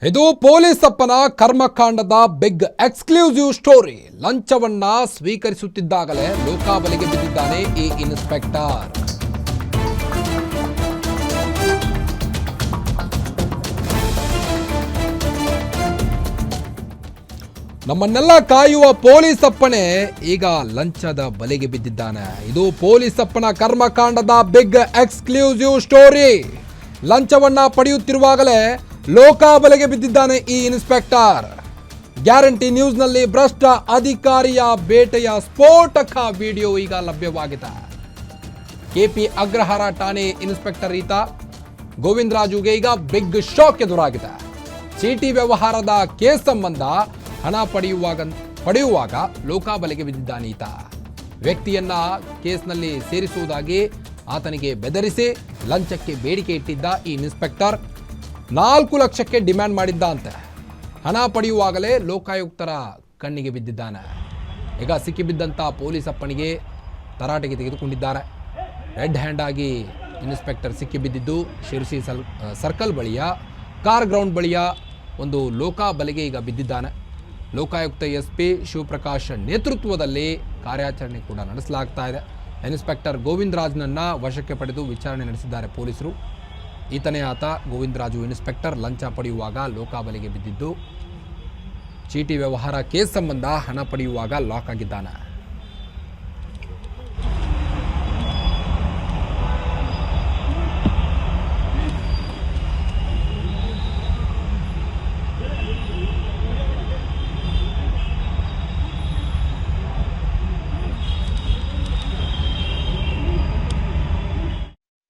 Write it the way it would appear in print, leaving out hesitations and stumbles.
ಇದು ಪೊಲೀಸಪ್ಪನ ಕರ್ಮಕಾಂಡದ big exclusive story. ಲಂಚವನ್ನ ಸ್ವೀಕರಿಸುತ್ತಿದ್ದಾಗಲೇ ಲೋಕಾಬಲಿಗೆ ಬಿದ್ದಿದ್ದಾನೆ ಈ inspector. ನಮ್ಮನ್ನೆಲ್ಲ ಕಾಯುವ ಪೊಲೀಸಪ್ಪನೇ ಈಗ ಲಂಚದ ಬಲೆಗೆ ಬಿದ್ದಿದ್ದಾನೆ. ಇದು ಪೊಲೀಸಪ್ಪನ ಕರ್ಮಕಾಂಡದ ಬಿಗ್ ಎಕ್ಸ್ಕ್ಲೂಸಿವ್ ಸ್ಟೋರಿ. ಲಂಚವನ್ನ ಪಡೆಯುತ್ತಿರುವಾಗಲೇ ಲೋಕಾಬಲೆಗೆ ಬಿದ್ದಿದ್ದಾನೆ ಈ ಇನ್ಸ್ಪೆಕ್ಟರ್. ಗ್ಯಾರಂಟಿ ನ್ಯೂಸ್ನಲ್ಲಿ ಭ್ರಷ್ಟ ಅಧಿಕಾರಿಯ ಬೇಟೆಯ ಸ್ಫೋಟಕ ವಿಡಿಯೋ ಈಗ ಲಭ್ಯವಾಗಿದೆ. ಕೆಪಿ ಅಗ್ರಹಾರ ಠಾಣೆ ಇನ್ಸ್ಪೆಕ್ಟರ್ ಈತ ಗೋವಿಂದರಾಜುಗೆ ಈಗ ಬಿಗ್ ಶಾಕ್ ಎದುರಾಗಿದೆ. ಚೀಟಿ ವ್ಯವಹಾರದ ಕೇಸ್ ಸಂಬಂಧ ಹಣ ಪಡೆಯುವಾಗ ಲೋಕಾಬಲೆಗೆ ಬಿದ್ದಿದ್ದಾನೆ ಈತ. ವ್ಯಕ್ತಿಯನ್ನ ಕೇಸ್ನಲ್ಲಿ ಸೇರಿಸುವುದಾಗಿ ಆತನಿಗೆ ಬೆದರಿಸಿ ಲಂಚಕ್ಕೆ ಬೇಡಿಕೆ ಇಟ್ಟಿದ್ದ ಈ ಇನ್ಸ್ಪೆಕ್ಟರ್ 4 ಲಕ್ಷಕ್ಕೆ ಡಿಮ್ಯಾಂಡ್ ಮಾಡಿದ್ದ ಅಂತೆ. ಹಣ ಪಡೆಯುವಾಗಲೇ ಲೋಕಾಯುಕ್ತರ ಕಣ್ಣಿಗೆ ಬಿದ್ದಿದ್ದಾನೆ. ಈಗ ಸಿಕ್ಕಿಬಿದ್ದಂಥ ಪೊಲೀಸಪ್ಪನಿಗೆ ತರಾಟೆಗೆ ತೆಗೆದುಕೊಂಡಿದ್ದಾರೆ. ರೆಡ್ ಹ್ಯಾಂಡ್ ಆಗಿ ಇನ್ಸ್ಪೆಕ್ಟರ್ ಸಿಕ್ಕಿಬಿದ್ದಿದ್ದು ಶಿರಸಿ ಸರ್ಕಲ್ ಬಳಿಯ ಕಾರ್ ಗ್ರೌಂಡ್ ಬಳಿಯ ಒಂದು ಲೋಕಾಬಲೆಗೆ ಈಗ ಬಿದ್ದಿದ್ದಾನೆ. ಲೋಕಾಯುಕ್ತ SP ಶಿವಪ್ರಕಾಶ್ ನೇತೃತ್ವದಲ್ಲಿ ಕಾರ್ಯಾಚರಣೆ ಕೂಡ ನಡೆಸಲಾಗ್ತಾ ಇದೆ. ಇನ್ಸ್ಪೆಕ್ಟರ್ ಗೋವಿಂದರಾಜ್ನನ್ನ ವಶಕ್ಕೆ ಪಡೆದು ವಿಚಾರಣೆ ನಡೆಸಿದ್ದಾರೆ ಪೊಲೀಸರು. ಈತನೇ ಆತ ಗೋವಿಂದರಾಜು ಇನ್ಸ್ಪೆಕ್ಟರ್. ಲಂಚ ಪಡೆಯುವಾಗ ಲೋಕಾಬಲೆಗೆ ಬಿದ್ದಿದ್ದು ಚೀಟಿ ವ್ಯವಹಾರ ಕೇಸ್ ಸಂಬಂಧ ಹಣ ಪಡೆಯುವಾಗ ಲಾಕ್ ಆಗಿದ್ದಾನೆ.